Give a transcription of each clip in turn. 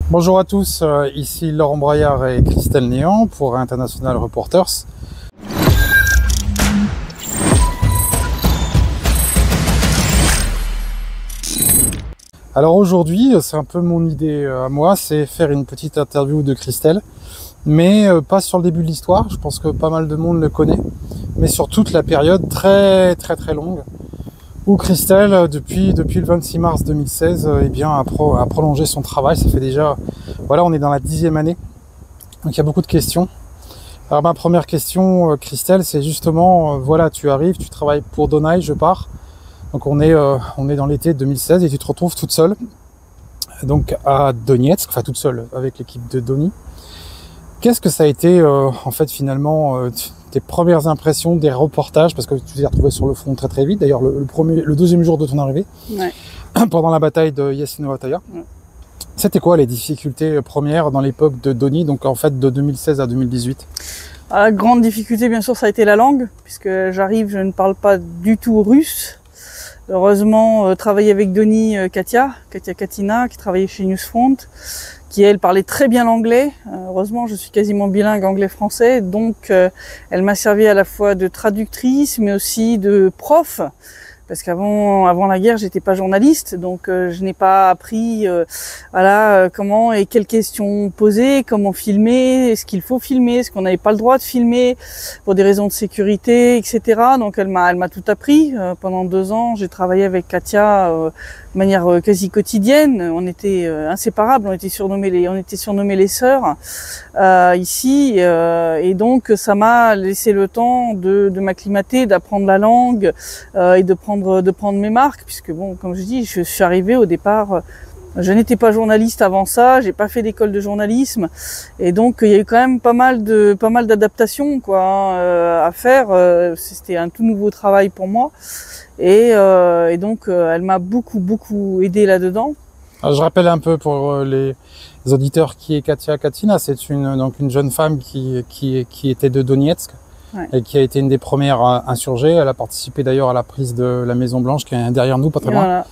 Bonjour à tous, ici Laurent Braillard et Christelle Néant pour International Reporters. Alors aujourd'hui, c'est un peu mon idée à moi, c'est faire une petite interview de Christelle, mais pas sur le début de l'histoire, je pense que pas mal de monde le connaît, mais sur toute la période très longue, où Christelle, depuis le 26 mars 2016, eh bien, a prolongé son travail. Ça fait déjà, voilà, on est dans la 10e année, donc il y a beaucoup de questions. Alors ma première question, Christelle, c'est justement, voilà, tu arrives, tu travailles pour Donai, je pars, donc on est dans l'été 2016 et tu te retrouves toute seule, donc à Donetsk, enfin toute seule avec l'équipe de Doni. Qu'est-ce que ça a été en fait finalement tes premières impressions des reportages, parce que tu t'es retrouvé sur le front très vite, d'ailleurs le deuxième jour de ton arrivée, ouais. Pendant la bataille de Yasinovataya. Ouais. C'était quoi les difficultés premières dans l'époque de Doni, donc en fait de 2016 à 2018? La grande difficulté bien sûr ça a été la langue, puisque j'arrive, je ne parle pas du tout russe. Heureusement, travailler avec Doni, Katia Katina, qui travaillait chez Newsfront, qui elle parlait très bien l'anglais. Heureusement, je suis quasiment bilingue anglais-français, donc elle m'a servi à la fois de traductrice, mais aussi de prof. Parce avant la guerre, j'étais pas journaliste, donc je n'ai pas appris voilà, comment et quelles questions poser, comment filmer, est-ce qu'il faut filmer, est-ce qu'on n'avait pas le droit de filmer pour des raisons de sécurité, etc. Donc elle m'a tout appris. Pendant 2 ans, j'ai travaillé avec Katia de manière quasi quotidienne. On était inséparables, on était surnommés les sœurs ici, et donc ça m'a laissé le temps de m'acclimater, d'apprendre la langue et de prendre mes marques, puisque bon, comme je dis, je suis arrivée au départ, je n'étais pas journaliste avant ça, j'ai pas fait d'école de journalisme, et donc il y a eu quand même pas mal d'adaptations quoi à faire. C'était un tout nouveau travail pour moi, et donc elle m'a beaucoup aidé là-dedans. Alors, je rappelle un peu pour les auditeurs qui est Katia Katina, c'est une jeune femme qui était de Donetsk. Ouais. Et qui a été une des premières insurgées. Elle a participé d'ailleurs à la prise de la Maison Blanche qui est derrière nous, pas très loin. Voilà.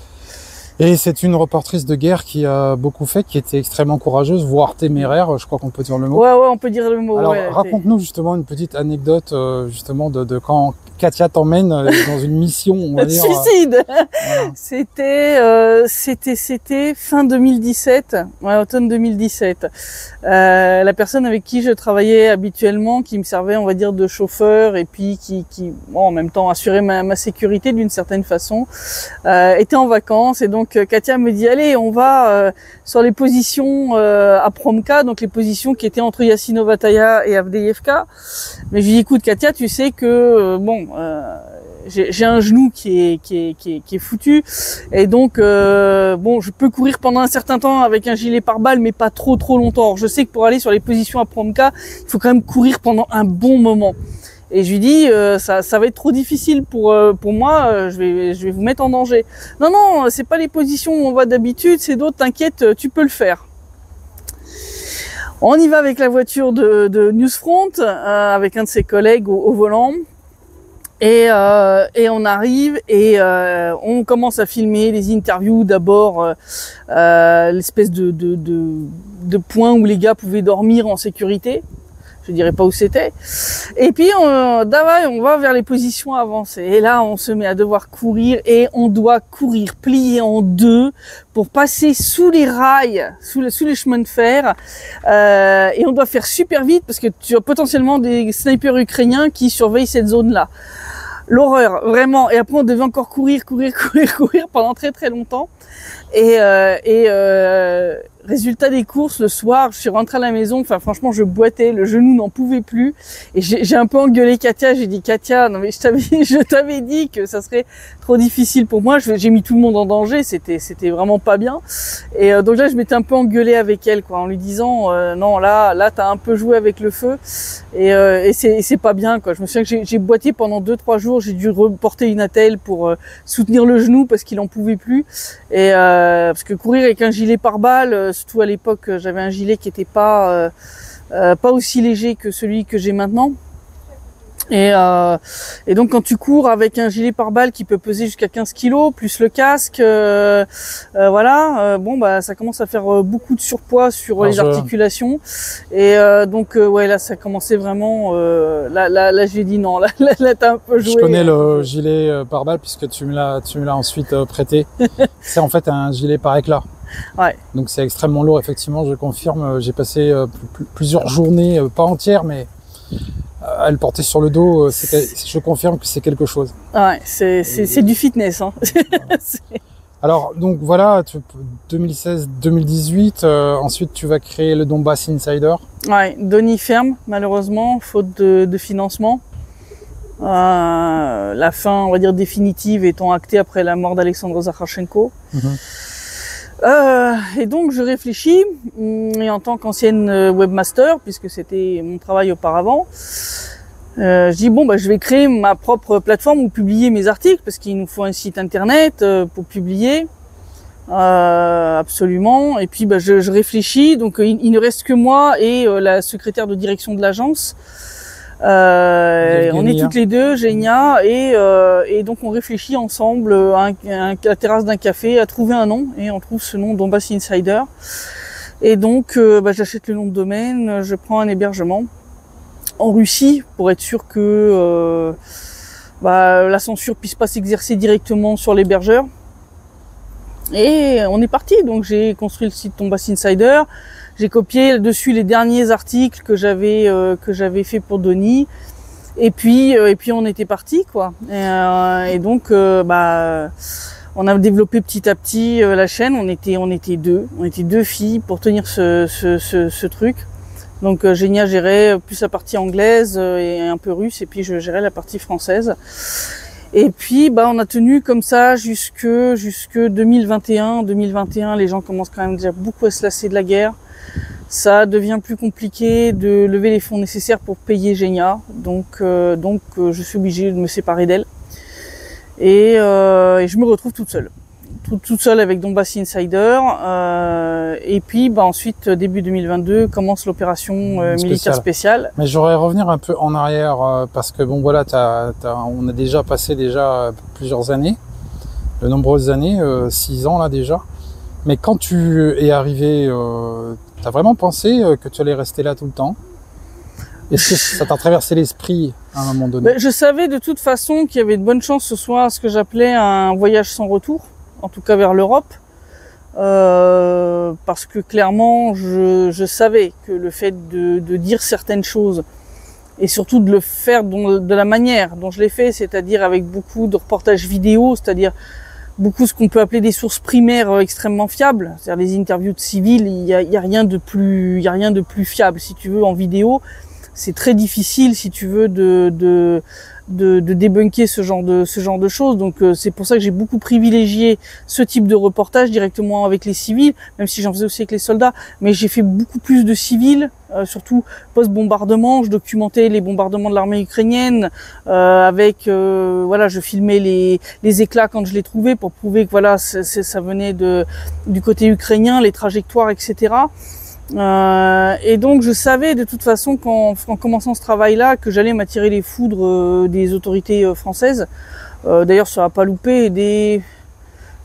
Et c'est une reportrice de guerre qui a beaucoup fait, qui était extrêmement courageuse, voire téméraire, je crois qu'on peut dire le mot. Ouais, on peut dire le mot. Alors ouais, raconte-nous justement une petite anecdote justement de quand Katia t'emmène dans une mission, on va dire. Suicide. Voilà. C'était fin 2017, ouais, automne 2017. La personne avec qui je travaillais habituellement, qui me servait, on va dire, de chauffeur et puis qui bon, en même temps assurait ma sécurité d'une certaine façon, était en vacances, et donc Katia me dit allez, on va sur les positions à Promka, donc les positions qui étaient entre Yasinovataya et Avdiivka. Mais je lui dis écoute Katia, tu sais que bon, j'ai un genou qui est foutu, et donc bon, je peux courir pendant un certain temps avec un gilet pare-balles, mais pas trop longtemps. Alors, je sais que pour aller sur les positions à Promka, il faut quand même courir pendant un bon moment. Et je lui dis ça va être trop difficile pour moi, je vais vous mettre en danger. Non, c'est pas les positions où on va d'habitude, c'est d'autres, t'inquiète, tu peux le faire. On y va avec la voiture de Newsfront, avec un de ses collègues au volant. Et on arrive et on commence à filmer les interviews. D'abord l'espèce de point où les gars pouvaient dormir en sécurité. Je dirais pas où c'était. Et puis on va vers les positions avancées. Et là, on se met à devoir courir, et on doit courir plié en deux pour passer sous les rails, sous les chemins de fer. Et on doit faire super vite parce que tu as potentiellement des snipers ukrainiens qui surveillent cette zone-là. L'horreur, vraiment. Et après, on devait encore courir pendant très longtemps. Et résultat des courses, le soir, je suis rentrée à la maison, enfin franchement je boitais, le genou n'en pouvait plus, et j'ai un peu engueulé Katia. J'ai dit Katia, non mais je t'avais dit que ça serait trop difficile pour moi, j'ai mis tout le monde en danger, c'était vraiment pas bien. Et donc là je m'étais un peu engueulée avec elle quoi, en lui disant non là t'as un peu joué avec le feu, et c'est pas bien quoi. Je me souviens que j'ai boité pendant 2-3 jours, j'ai dû reporter une attelle pour soutenir le genou parce qu'il en pouvait plus, et parce que courir avec un gilet pare-balles, surtout à l'époque, j'avais un gilet qui était pas aussi léger que celui que j'ai maintenant. Et donc quand tu cours avec un gilet pare-balles qui peut peser jusqu'à 15 kilos, plus le casque, voilà, bon bah ça commence à faire beaucoup de surpoids sur les articulations. Et donc ouais, là ça commençait vraiment, là j'ai dit non, là t'as un peu joué. Je connais le gilet pare-balles puisque tu me l'as ensuite prêté. C'est en fait un gilet par éclat. Ouais. Donc c'est extrêmement lourd, effectivement, je confirme. J'ai passé plusieurs journées, pas entières, mais à le porter sur le dos, je confirme que c'est quelque chose. Ouais, c'est du fitness. Hein. Alors, donc voilà, 2016-2018, ensuite tu vas créer le Donbass Insider. Ouais, Donny ferme, malheureusement, faute de financement. La fin, on va dire, définitive étant actée après la mort d'Alexandre Zakharchenko. Et donc je réfléchis, et en tant qu'ancienne webmaster, puisque c'était mon travail auparavant, je dis bon bah je vais créer ma propre plateforme où publier mes articles, parce qu'il nous faut un site internet pour publier, absolument. Et puis bah je réfléchis, donc il ne reste que moi et la secrétaire de direction de l'agence. On est toutes les deux, Génia, et donc on réfléchit ensemble à la terrasse d'un café à trouver un nom, et on trouve ce nom Donbass Insider. Et donc bah, j'achète le nom de domaine, je prends un hébergement en Russie pour être sûr que bah, la censure puisse pas s'exercer directement sur l'hébergeur. Et on est parti, donc j'ai construit le site Donbass Insider. J'ai copié dessus les derniers articles que j'avais fait pour Donny, et puis on était parti quoi. Et donc bah on a développé petit à petit la chaîne. On était deux filles pour tenir ce truc. Donc Génia gérait plus la partie anglaise et un peu russe, et puis je gérais la partie française. Et puis bah on a tenu comme ça jusque 2021. 2021, les gens commencent quand même déjà beaucoup à se lasser de la guerre. Ça devient plus compliqué de lever les fonds nécessaires pour payer Génia, donc je suis obligée de me séparer d'elle, et je me retrouve toute seule avec Donbass Insider, et puis bah ensuite début 2022 commence l'opération militaire spéciale. Mais j'aurais revenir un peu en arrière parce que bon voilà, on a déjà passé plusieurs années, de nombreuses années, 6 ans là déjà. Mais quand tu es arrivé, t'as vraiment pensé que tu allais rester là tout le temps? Est-ce que ça t'a traversé l'esprit à un moment donné? Je savais de toute façon qu'il y avait de bonnes chances que ce soit ce que j'appelais un voyage sans retour, en tout cas vers l'Europe, parce que clairement je savais que le fait de dire certaines choses, et surtout de le faire de la manière dont je l'ai fait, c'est-à-dire avec beaucoup de reportages vidéo, c'est-à-dire beaucoup ce qu'on peut appeler des sources primaires extrêmement fiables, c'est-à-dire les interviews de civils, il y a rien de plus fiable, si tu veux, en vidéo. C'est très difficile, si tu veux, de débunker ce genre de choses. Donc c'est pour ça que j'ai beaucoup privilégié ce type de reportage directement avec les civils, même si j'en faisais aussi avec les soldats. Mais j'ai fait beaucoup plus de civils, surtout post-bombardement. Je documentais les bombardements de l'armée ukrainienne avec voilà, je filmais les éclats quand je les trouvais pour prouver que voilà, ça venait du côté ukrainien, les trajectoires, etc. Et donc je savais de toute façon qu'en commençant ce travail-là que j'allais m'attirer les foudres des autorités françaises. D'ailleurs ça va pas louper dès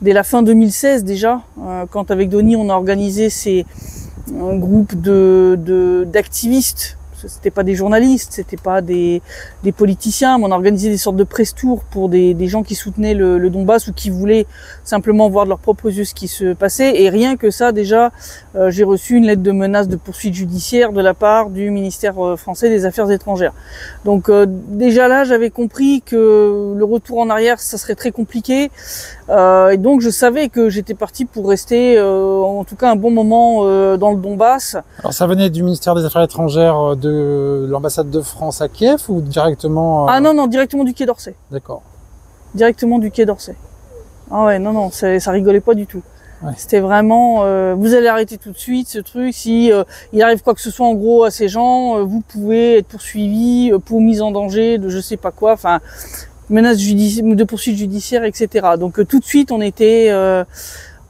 la fin 2016 déjà, quand avec Donny on a organisé un groupe d'activistes. C'était pas des journalistes, c'était pas des politiciens, mais on a organisé des sortes de press tours pour des gens qui soutenaient le Donbass ou qui voulaient simplement voir de leurs propres yeux ce qui se passait. Et rien que ça, déjà, j'ai reçu une lettre de menace de poursuite judiciaire de la part du ministère français des Affaires étrangères. Donc déjà là, j'avais compris que le retour en arrière, ça serait très compliqué. Et donc je savais que j'étais partie pour rester, en tout cas un bon moment dans le Donbass. Alors ça venait du ministère des Affaires étrangères de l'ambassade de France à Kiev ou directement Ah non, directement du Quai d'Orsay. D'accord. Directement du Quai d'Orsay. Ah ouais, non, ça rigolait pas du tout. Ouais. C'était vraiment, vous allez arrêter tout de suite ce truc. Si il arrive quoi que ce soit en gros à ces gens, vous pouvez être poursuivis pour mise en danger de je sais pas quoi. Enfin, menace de poursuite judiciaire, etc. Donc tout de suite, on était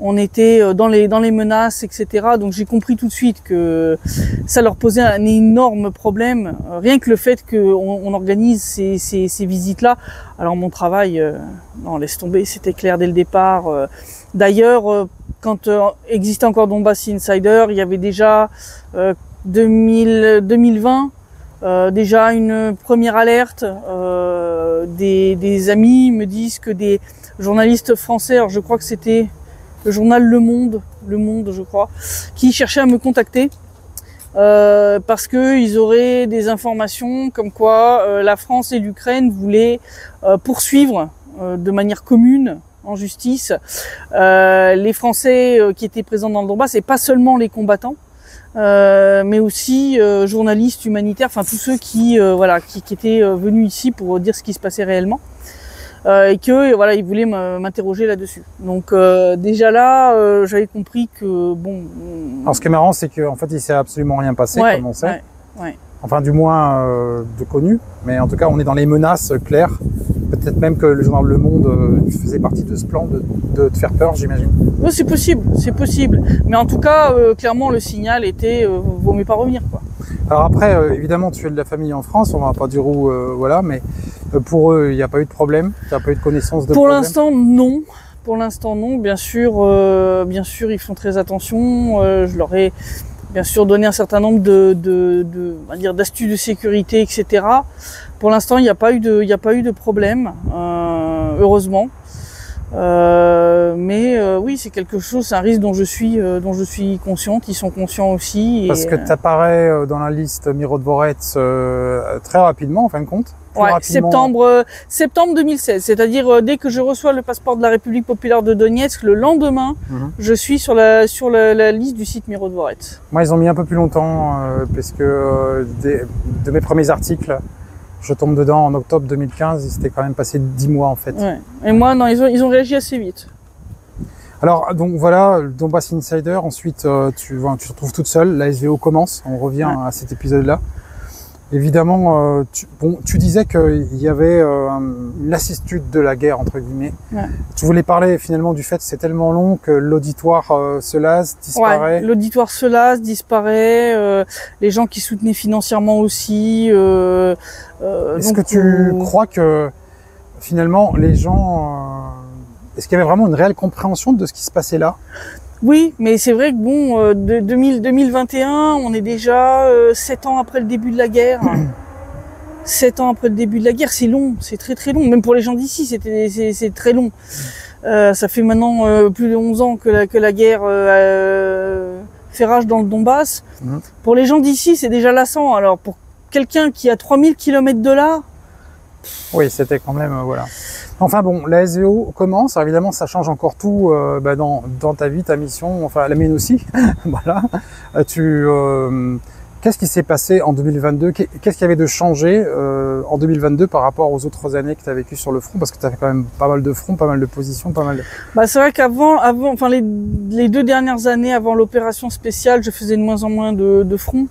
on était dans les menaces, etc. Donc j'ai compris tout de suite que ça leur posait un énorme problème. Rien que le fait qu'on organise ces visites-là. Alors mon travail, non, laisse tomber, c'était clair dès le départ. D'ailleurs, quand existait encore Donbass Insider, il y avait déjà 2020, déjà une première alerte. Des amis me disent que des journalistes français, alors je crois que c'était le journal Le Monde je crois, qui cherchaient à me contacter parce que ils auraient des informations comme quoi la France et l'Ukraine voulaient poursuivre de manière commune en justice les Français qui étaient présents dans le Donbass, et pas seulement les combattants, mais aussi journalistes, humanitaires, enfin tous ceux qui étaient venus ici pour dire ce qui se passait réellement. Et que voilà, ils voulaient m'interroger là-dessus. Donc déjà là, j'avais compris que bon. Alors ce qui est marrant, c'est qu'en fait, il s'est absolument rien passé, comme on sait. Ouais. Enfin, du moins de connu. Mais en tout cas, on est dans les menaces claires. Peut-être même que le journal Le Monde faisait partie de ce plan de te faire peur, j'imagine. Oui, c'est possible. Mais en tout cas, clairement, le signal était vaut mieux pas revenir, quoi. Alors après, évidemment, tu es de la famille en France, on va pas dire où, voilà, mais pour eux, il n'y a pas eu de problème, il n'y a pas eu de connaissance de Pour problème. l'instant, non. Bien sûr, ils font très attention. Je leur ai bien sûr donné un certain nombre d'astuces de sécurité, etc. Pour l'instant, il n'y a pas eu de problème, heureusement. Mais oui, c'est c'est un risque dont je suis consciente. Ils sont conscients aussi. Parce que tu apparais dans la liste Mirodvorets très rapidement, en fin de compte. Ouais, septembre 2016. C'est-à-dire dès que je reçois le passeport de la République populaire de Donetsk, le lendemain, je suis sur la liste du site Mirodvorets. Moi, ils ont mis un peu plus longtemps, parce que de mes premiers articles, je tombe dedans en octobre 2015, il s'était quand même passé 10 mois en fait. Ouais. Et moi, non, ils ont réagi assez vite. Alors, donc voilà, Donbass Insider, ensuite tu te retrouves toute seule, la SVO commence, on revient à cet épisode-là. Évidemment, tu disais qu'il y avait une lassitude de la guerre, entre guillemets. Ouais. Tu voulais parler finalement du fait que c'est tellement long que l'auditoire se lasse, disparaît. Ouais, l'auditoire se lasse, disparaît, les gens qui soutenaient financièrement aussi. Est-ce que tu crois que finalement les gens... est-ce qu'il y avait vraiment une réelle compréhension de ce qui se passait là ? Oui, mais c'est vrai que bon, 2021, on est déjà 7 ans après le début de la guerre. 7 ans après le début de la guerre, c'est long, c'est très très long. Même pour les gens d'ici, c'est très long. Ça fait maintenant plus de 11 ans que la guerre fait rage dans le Donbass. Pour les gens d'ici, c'est déjà lassant. Alors pour quelqu'un qui a 3000 km de là... Oui, c'était quand même... voilà. Enfin bon, la SVO commence, alors évidemment ça change encore tout dans ta vie, ta mission, enfin la mienne aussi. Voilà. Qu'est-ce qui s'est passé en 2022 ? Qu'est-ce qu'il y avait de changé en 2022 par rapport aux autres années que tu as vécues sur le front ? Parce que tu as fait quand même pas mal de fronts, pas mal de positions, pas mal de... Bah, c'est vrai enfin les 2 dernières années avant l'opération spéciale, je faisais de moins en moins de fronts.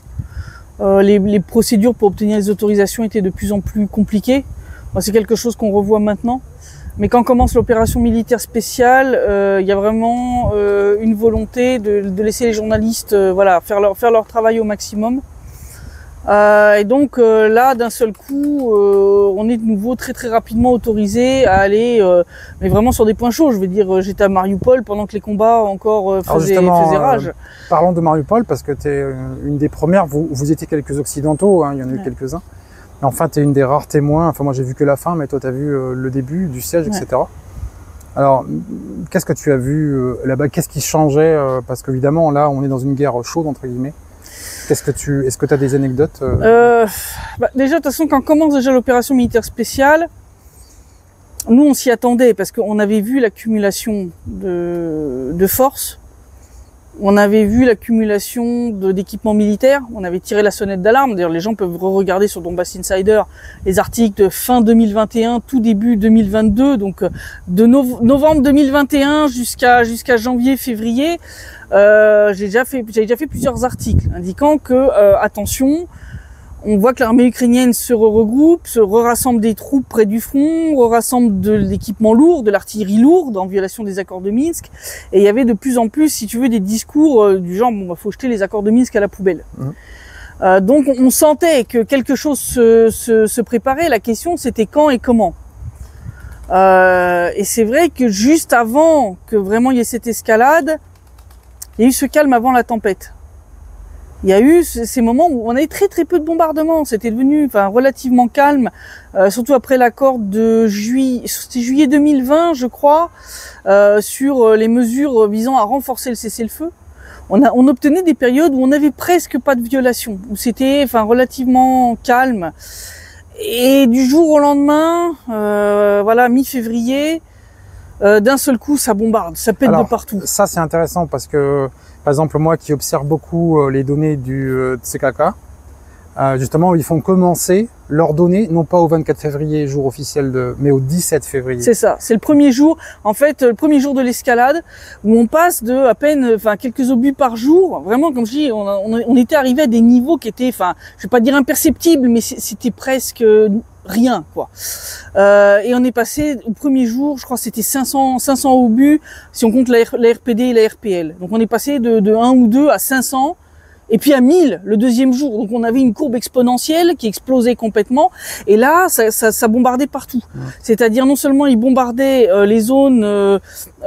Les procédures pour obtenir les autorisations étaient de plus en plus compliquées. C'est quelque chose qu'on revoit maintenant. Mais quand commence l'opération militaire spéciale, il y a vraiment une volonté de laisser les journalistes faire leur travail au maximum. Et donc là, d'un seul coup, on est de nouveau très très rapidement autorisé à aller, mais vraiment sur des points chauds. Je veux dire, j'étais à Mariupol pendant que les combats encore faisaient rage. Parlons de Mariupol parce que tu es une des premières. Vous étiez quelques occidentaux, hein, il y en a eu quelques-uns. Enfin, tu es une des rares témoins. Enfin, moi, j'ai vu que la fin, mais toi, tu as vu le début du siège, etc. Alors, qu'est-ce que tu as vu là-bas ? Qu'est-ce qui changeait parce qu'évidemment, là, on est dans une guerre chaude, entre guillemets. Est-ce que tu as des anecdotes Déjà, de toute façon, quand commence déjà l'opération militaire spéciale, nous, on s'y attendait parce qu'on avait vu l'accumulation de forces. On avait vu l'accumulation d'équipements militaires, on avait tiré la sonnette d'alarme. D'ailleurs, les gens peuvent regarder sur Donbass Insider les articles de fin 2021, tout début 2022, donc de novembre 2021 jusqu'à janvier, février. J'avais déjà fait plusieurs articles indiquant que attention, On voit que l'armée ukrainienne se regroupe, se rassemble des troupes près du front, rassemble de l'équipement lourd, de l'artillerie lourde en violation des accords de Minsk. Et il y avait de plus en plus, si tu veux, des discours du genre, bon, bah, faut jeter les accords de Minsk à la poubelle. Donc on sentait que quelque chose se préparait. La question, c'était quand et comment. Et c'est vrai que juste avant que vraiment il y ait cette escalade, il y a eu ce calme avant la tempête. Il y a eu ces moments où on avait très peu de bombardements. C'était devenu relativement calme, surtout après l'accord de juillet 2020, je crois, sur les mesures visant à renforcer le cessez-le-feu. On obtenait des périodes où on n'avait presque pas de violation, où c'était relativement calme. Et du jour au lendemain, mi-février, d'un seul coup, ça bombarde, ça pète de partout. Ça, c'est intéressant parce que, par exemple, moi qui observe beaucoup les données du CKK, justement, ils font commencer leurs données, non pas au 24 février, jour officiel, mais au 17 février. C'est ça, c'est le premier jour, en fait, le premier jour de l'escalade, où on passe de à peine, quelques obus par jour. Vraiment, comme je dis, on était arrivé à des niveaux qui étaient, je vais pas dire imperceptibles, mais c'était presque rien, quoi. Et on est passé au premier jour, je crois que c'était 500 obus, si on compte la RPD et la RPL. Donc on est passé de 1 ou 2 à 500. Et puis à 1000 le deuxième jour. Donc on avait une courbe exponentielle qui explosait complètement. Et là, ça bombardait partout. C'est-à-dire non seulement ils bombardaient les zones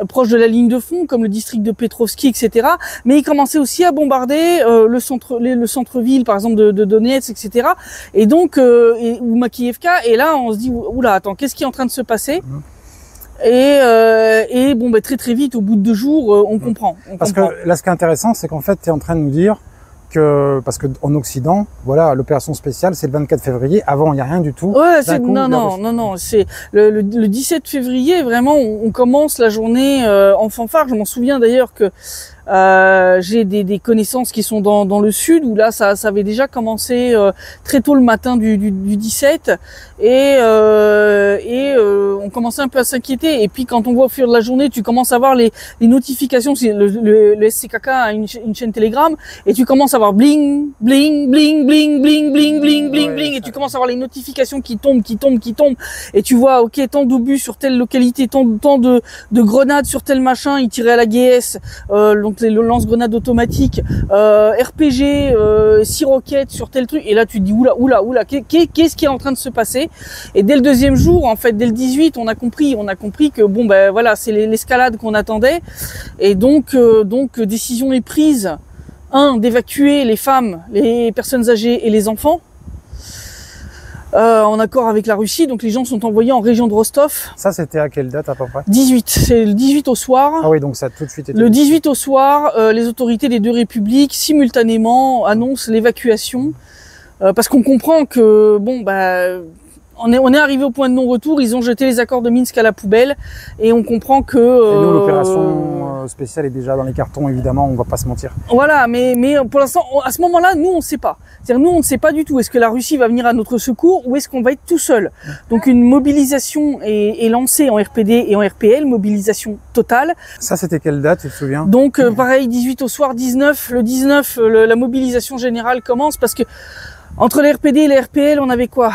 proches de la ligne de front, comme le district de Petrovski, etc. Mais ils commençaient aussi à bombarder le centre-ville, par exemple de Donetsk, etc. Et donc ou Makiivka. Et là, on se dit oula, attends, qu'est-ce qui est en train de se passer? Et bon, très vite, au bout de 2 jours, on comprend. Parce que là, ce qui est intéressant, c'est qu'en fait, tu es en train de nous dire parce que en Occident, voilà, l'opération spéciale, c'est le 24 février. Avant, il n'y a rien du tout. Ouais, non. C'est le 17 février, vraiment, on commence la journée en fanfare. Je m'en souviens d'ailleurs que j'ai des connaissances qui sont dans le sud où là ça avait déjà commencé très tôt le matin du 17 et on commençait un peu à s'inquiéter. Et puis quand on voit au fur de la journée, tu commences à voir les notifications. Le SCKK a une chaîne Telegram et tu commences à voir bling bling bling bling bling bling bling bling bling et tu commences à voir les notifications qui tombent et tu vois ok, tant d'obus sur telle localité, tant de grenades sur tel machin, ils tiraient à la GS, donc les lance-grenades automatiques, RPG, 6 roquettes sur tel truc, et là tu te dis oula, qu'est-ce qui est en train de se passer? Et dès le deuxième jour, en fait, dès le 18, on a compris que bon voilà, c'est l'escalade qu'on attendait, et donc décision est prise, d'évacuer les femmes, les personnes âgées et les enfants. En accord avec la Russie, donc les gens sont envoyés en région de Rostov. Ça, c'était à quelle date à peu près? 18, c'est le 18 au soir. Ah oui, donc ça a tout de suite été... Le 18 au soir, les autorités des deux républiques simultanément annoncent l'évacuation, parce qu'on comprend que, on est arrivé au point de non-retour, ils ont jeté les accords de Minsk à la poubelle, et on comprend que... Et nous, l'opération spéciale est déjà dans les cartons, évidemment, on va pas se mentir. Voilà, mais pour l'instant, à ce moment-là, nous, on ne sait pas. C'est-à-dire, nous, on ne sait pas du tout. Est-ce que la Russie va venir à notre secours ou est-ce qu'on va être tout seul? Donc, une mobilisation est lancée en RPD et en RPL, mobilisation totale. Ça, c'était quelle date, tu te souviens? Donc, pareil, 18 au soir, 19. Le 19, la mobilisation générale commence parce que entre les RPD et les RPL, on avait quoi?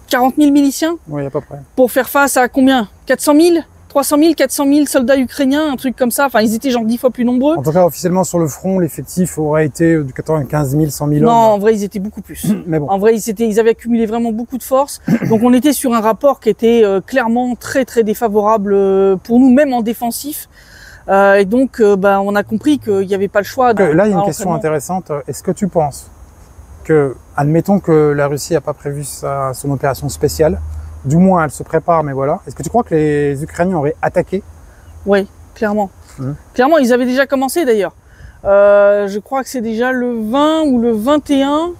40 000 miliciens? Oui, à peu près. Pour faire face à combien? 400 000? 300 000, 400 000 soldats ukrainiens, un truc comme ça. Enfin, ils étaient genre 10 fois plus nombreux. En tout cas, officiellement, sur le front, l'effectif aurait été de 95 000, 100 000 hommes. Non, en vrai, ils étaient beaucoup plus. Mais bon. En vrai, ils avaient accumulé vraiment beaucoup de force. Donc, on était sur un rapport qui était clairement très défavorable pour nous, même en défensif. Et donc, on a compris qu'il n'y avait pas le choix. Là, il y a une question intéressante. Est-ce que tu penses que, admettons que la Russie n'a pas prévu son opération spéciale, du moins elle se prépare, mais voilà. Est-ce que tu crois que les Ukrainiens auraient attaqué? Oui, clairement. Clairement, ils avaient déjà commencé d'ailleurs. Je crois que c'est déjà le 20 ou le 21.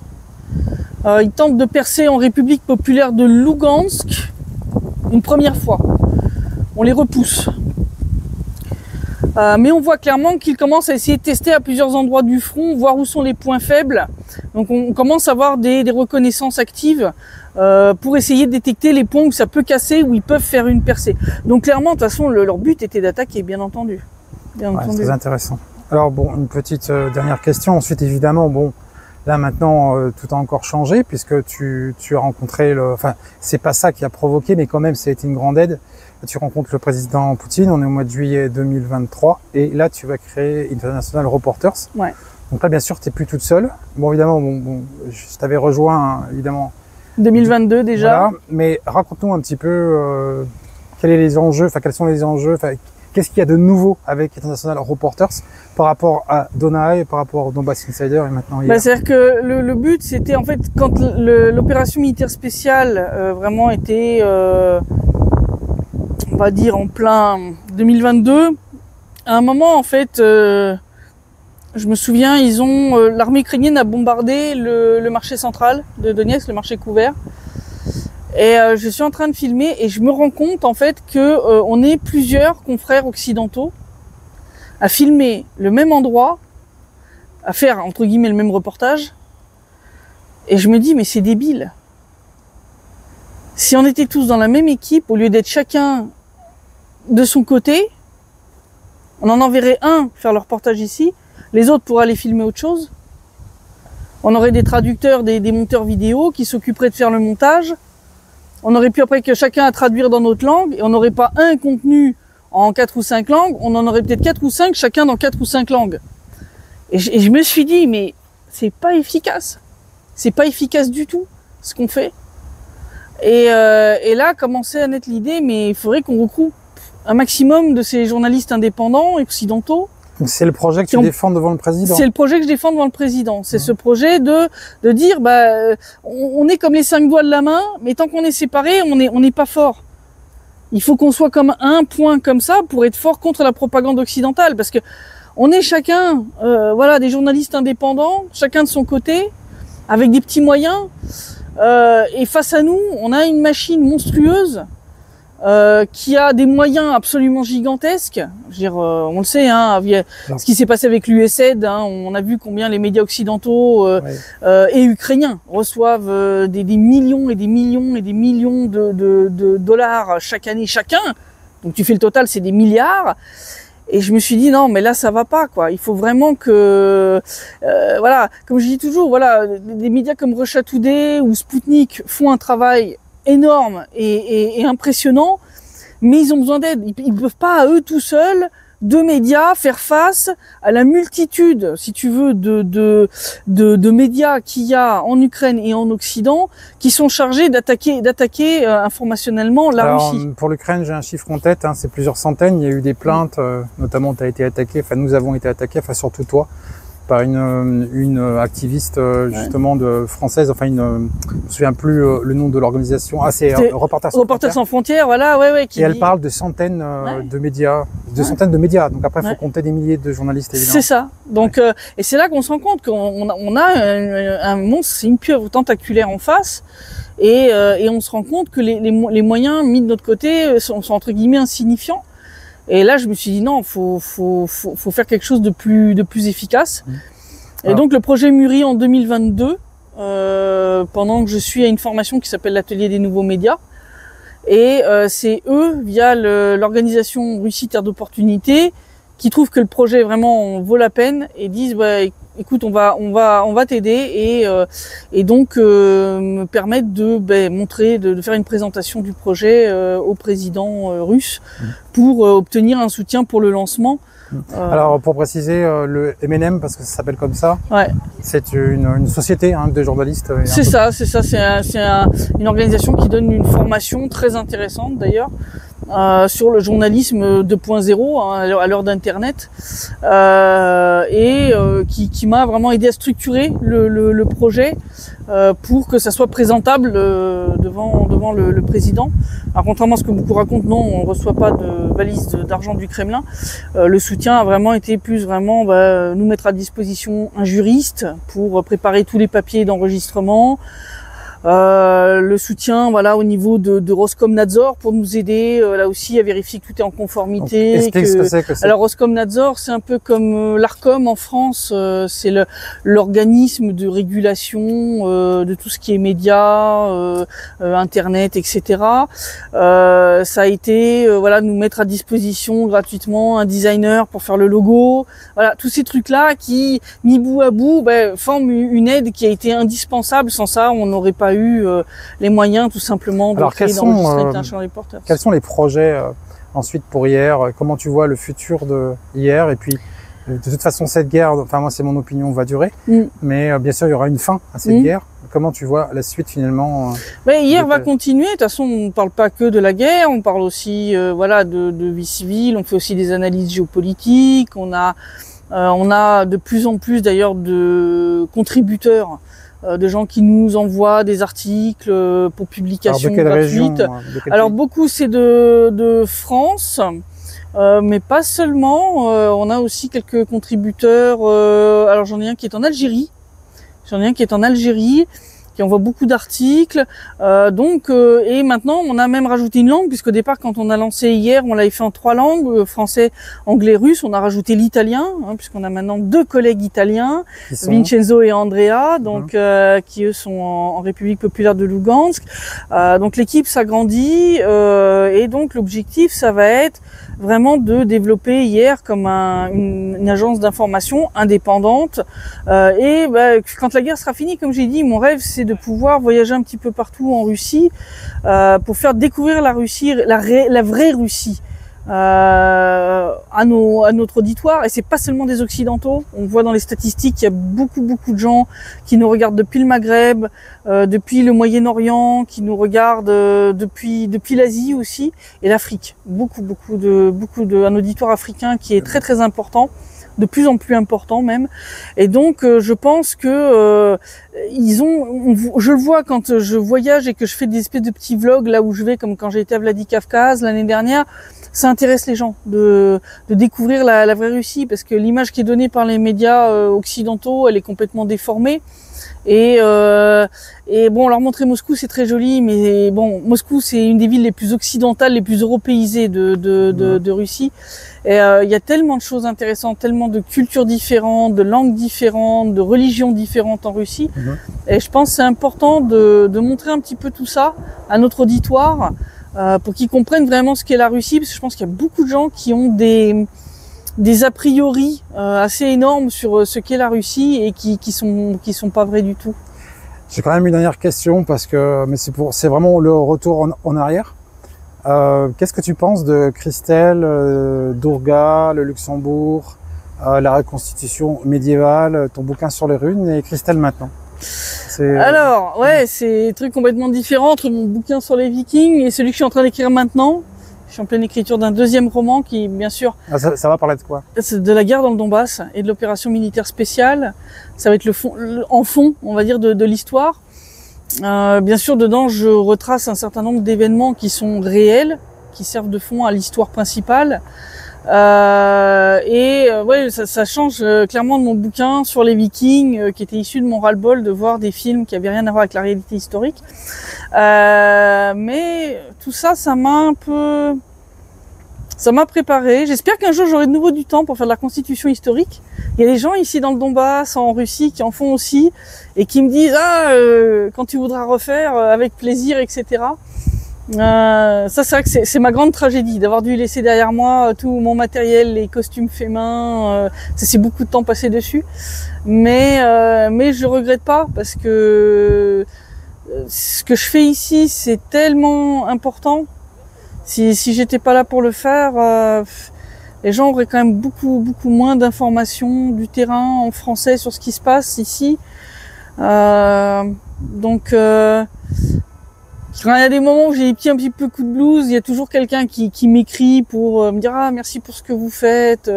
Ils tentent de percer en République populaire de Lugansk une première fois. On les repousse. Mais on voit clairement qu'ils commencent à essayer de tester à plusieurs endroits du front, voir où sont les points faibles. Donc on commence à avoir des reconnaissances actives pour essayer de détecter les points où ça peut casser, où ils peuvent faire une percée. Donc clairement, de toute façon, leur but était d'attaquer, bien entendu. C'est très intéressant. Alors bon, une petite dernière question. Ensuite, évidemment, bon, Là maintenant, tout a encore changé puisque tu as rencontré enfin, c'est pas ça qui a provoqué, mais quand même, ça a été une grande aide. Tu rencontres le président Poutine, on est au mois de juillet 2023, et là, tu vas créer International Reporters. Ouais. Donc là, bien sûr, tu n'es plus toute seule. Bon, évidemment, je t'avais rejoint, évidemment. 2022 déjà. Voilà, mais raconte-nous un petit peu quels sont les enjeux, qu'est-ce qu'il y a de nouveau avec International Reporters par rapport à Donna et par rapport au Donbass Insider et maintenant hier. C'est-à-dire que le but, c'était en fait, quand l'opération militaire spéciale vraiment était, on va dire, en plein 2022, à un moment, en fait, je me souviens, l'armée ukrainienne a bombardé le marché central de Donetsk, le marché couvert. Et je suis en train de filmer et je me rends compte en fait que on est plusieurs confrères occidentaux à filmer le même endroit, à faire entre guillemets le même reportage. Et je me dis mais c'est débile. Si on était tous dans la même équipe, au lieu d'être chacun de son côté, on en enverrait un faire le reportage ici, les autres pourraient aller filmer autre chose. On aurait des traducteurs, des monteurs vidéo qui s'occuperaient de faire le montage. On aurait pu après que chacun à traduire dans notre langue et on n'aurait pas un contenu en 4 ou 5 langues, on en aurait peut-être 4 ou 5 chacun dans 4 ou 5 langues. Et je me suis dit mais c'est pas efficace. C'est pas efficace du tout ce qu'on fait. Et là commençait à naître l'idée mais il faudrait qu'on regroupe un maximum de ces journalistes indépendants occidentaux. C'est le projet que tu défends devant le président. C'est le projet que je défends devant le président. C'est ce projet de dire, on est comme les 5 doigts de la main, mais tant qu'on est séparés, on n'est pas fort. Il faut qu'on soit comme un point comme ça pour être fort contre la propagande occidentale, parce que on est chacun, des journalistes indépendants, chacun de son côté, avec des petits moyens, et face à nous, on a une machine monstrueuse. Qui a des moyens absolument gigantesques. Je veux dire, on le sait, hein, ce qui s'est passé avec l'USAID, hein, on a vu combien les médias occidentaux et ukrainiens reçoivent des millions et des millions et des millions de dollars chaque année chacun. Donc tu fais le total, c'est des milliards. Et je me suis dit non, mais là ça va pas quoi. Il faut vraiment que, comme je dis toujours, des médias comme Russia Today ou Sputnik font un travail énorme et impressionnant, mais ils ont besoin d'aide. Ils ne peuvent pas à eux tout seuls, deux médias, faire face à la multitude, si tu veux, de médias qu'il y a en Ukraine et en Occident, qui sont chargés d'attaquer informationnellement la Russie. Pour l'Ukraine, j'ai un chiffre en tête, hein, c'est plusieurs centaines. Il y a eu des plaintes, notamment tu as été attaqué, nous avons été attaqués, surtout toi, par une activiste justement française, je me souviens plus le nom de l'organisation. Ah, c'est Reporters sans frontières, et elle parle de centaines de médias, centaines de médias. Donc après, il faut compter des milliers de journalistes, évidemment. C'est ça. Donc, et c'est là qu'on se rend compte qu'on a un monstre, c'est une pieuvre tentaculaire en face. Et on se rend compte que les moyens mis de notre côté sont entre guillemets insignifiants. Et là, je me suis dit non, faut faire quelque chose de plus efficace. Et donc le projet mûrit en 2022, pendant que je suis à une formation qui s'appelle l'Atelier des nouveaux médias. Et c'est eux, via l'organisation Russie Terre d'opportunité, qui trouvent que le projet vraiment vaut la peine et disent écoute, on va t'aider et donc me permettre de montrer, de faire une présentation du projet au président russe pour obtenir un soutien pour le lancement. Alors pour préciser, le MNM, parce que ça s'appelle comme ça, c'est une société de journalistes. C'est ça, c'est une organisation qui donne une formation très intéressante d'ailleurs. Sur le journalisme 2.0 à l'heure d'internet qui m'a vraiment aidé à structurer le projet pour que ça soit présentable devant le président. Alors contrairement à ce que beaucoup racontent, non, on ne reçoit pas de valise d'argent du Kremlin. Le soutien a vraiment été plus nous mettre à disposition un juriste pour préparer tous les papiers d'enregistrement, le soutien, voilà, au niveau de Roskomnadzor pour nous aider là aussi à vérifier que tout est en conformité. Explique ce que c'est que ça. Alors Roskomnadzor, c'est un peu comme l'Arcom en France, c'est l'organisme de régulation de tout ce qui est médias, internet, etc. Ça a été voilà, nous mettre à disposition gratuitement un designer pour faire le logo. Voilà, tous ces trucs-là qui, mis bout à bout, forment une aide qui a été indispensable. Sans ça, on n'aurait pas eu les moyens tout simplement de créer d'enregistrer International Reporters. Quels sont les projets ensuite pour hier? Comment tu vois le futur de hier? Et puis, de toute façon, cette guerre, enfin moi c'est mon opinion, va durer. Mais bien sûr, il y aura une fin à cette guerre. Comment tu vois la suite finalement? Hier va continuer. De toute façon, on ne parle pas que de la guerre, on parle aussi voilà, de vie civile, on fait aussi des analyses géopolitiques, on a de plus en plus d'ailleurs de contributeurs, de gens qui nous envoient des articles pour publication gratuite. Alors beaucoup c'est de France, mais pas seulement. On a aussi quelques contributeurs. Alors j'en ai un qui est en Algérie. Qui envoie beaucoup d'articles. Et maintenant, on a même rajouté une langue, puisqu'au départ, quand on a lancé hier, on l'avait fait en 3 langues, français, anglais, russe. On a rajouté l'italien, puisqu'on a maintenant 2 collègues italiens, Vincenzo et Andrea, qui eux sont en République populaire de Lugansk. Donc l'équipe s'agrandit, et donc l'objectif, ça va être vraiment de développer hier comme une agence d'information indépendante. Quand la guerre sera finie, comme j'ai dit, mon rêve c'est de pouvoir voyager un petit peu partout en Russie pour faire découvrir la Russie, la vraie Russie à notre auditoire. Et c'est pas seulement des Occidentaux. On voit dans les statistiques qu'il y a beaucoup de gens qui nous regardent depuis le Maghreb, depuis le Moyen-Orient, qui nous regardent depuis l'Asie aussi, et l'Afrique. Un auditoire africain qui est très important, de plus en plus important même. Et donc je pense que je le vois quand je voyage et que je fais des espèces de petits vlogs là où je vais, comme quand j'ai été à Vladikavkaz l'année dernière. Ça intéresse les gens de découvrir la vraie Russie, parce que l'image qui est donnée par les médias occidentaux, elle est complètement déformée. Et bon, leur montrer Moscou, c'est très joli, mais bon, Moscou, c'est une des villes les plus occidentales, les plus européisées de Russie. Et il y a tellement de choses intéressantes, tellement de cultures différentes, de langues différentes, de religions différentes en Russie. Et je pense que c'est important de montrer un petit peu tout ça à notre auditoire, pour qu'ils comprennent vraiment ce qu'est la Russie, parce que je pense qu'il y a beaucoup de gens qui ont des a priori assez énormes sur ce qu'est la Russie et qui sont pas vrais du tout. J'ai quand même une dernière question, mais c'est vraiment le retour en arrière. Qu'est-ce que tu penses de Christelle, Dourga, le Luxembourg, la reconstitution médiévale, ton bouquin sur les runes, et Christelle maintenant? Alors, c'est des trucs complètement différents entre mon bouquin sur les Vikings et celui que je suis en train d'écrire maintenant. Je suis en pleine écriture d'un 2e roman qui, bien sûr... Ça va parler de quoi? C'est de la guerre dans le Donbass et de l'opération militaire spéciale. Ça va être en fond, on va dire, de l'histoire. Bien sûr, dedans, je retrace un certain nombre d'événements qui sont réels, qui servent de fond à l'histoire principale. Ça change clairement de mon bouquin sur les Vikings, qui était issu de mon ras-le-bol de voir des films qui avaient rien à voir avec la réalité historique. Mais tout ça, ça m'a préparé. J'espère qu'un jour j'aurai de nouveau du temps pour faire de la constitution historique. Il y a des gens ici dans le Donbass, en Russie, qui en font aussi et qui me disent quand tu voudras refaire, avec plaisir, etc. Ça, c'est vrai que c'est ma grande tragédie d'avoir dû laisser derrière moi tout mon matériel, les costumes faits main. C'est beaucoup de temps passé dessus, mais je regrette pas, parce que ce que je fais ici, c'est tellement important. Si j'étais pas là pour le faire, les gens auraient quand même beaucoup moins d'informations du terrain en français sur ce qui se passe ici. Quand il y a des moments où j'ai des un petit peu coup de blues, il y a toujours quelqu'un qui m'écrit pour me dire merci pour ce que vous faites,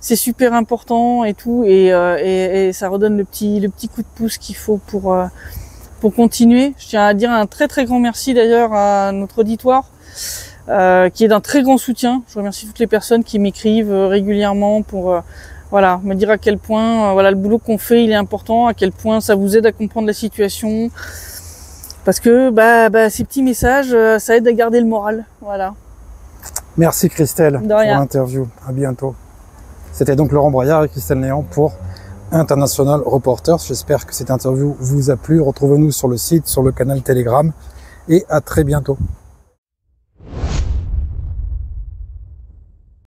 c'est super important et tout, et ça redonne le petit coup de pouce qu'il faut pour continuer. Je tiens à dire un très grand merci d'ailleurs à notre auditoire, qui est d'un très grand soutien. Je remercie toutes les personnes qui m'écrivent régulièrement pour me dire à quel point le boulot qu'on fait il est important, à quel point ça vous aide à comprendre la situation. Parce que ces petits messages, ça aide à garder le moral. Voilà. Merci Christelle pour rien. l'interview. À bientôt. C'était donc Laurent Braillard et Christelle Néant pour International Reporters. J'espère que cette interview vous a plu. Retrouvez-nous sur le site, sur le canal Telegram et à très bientôt.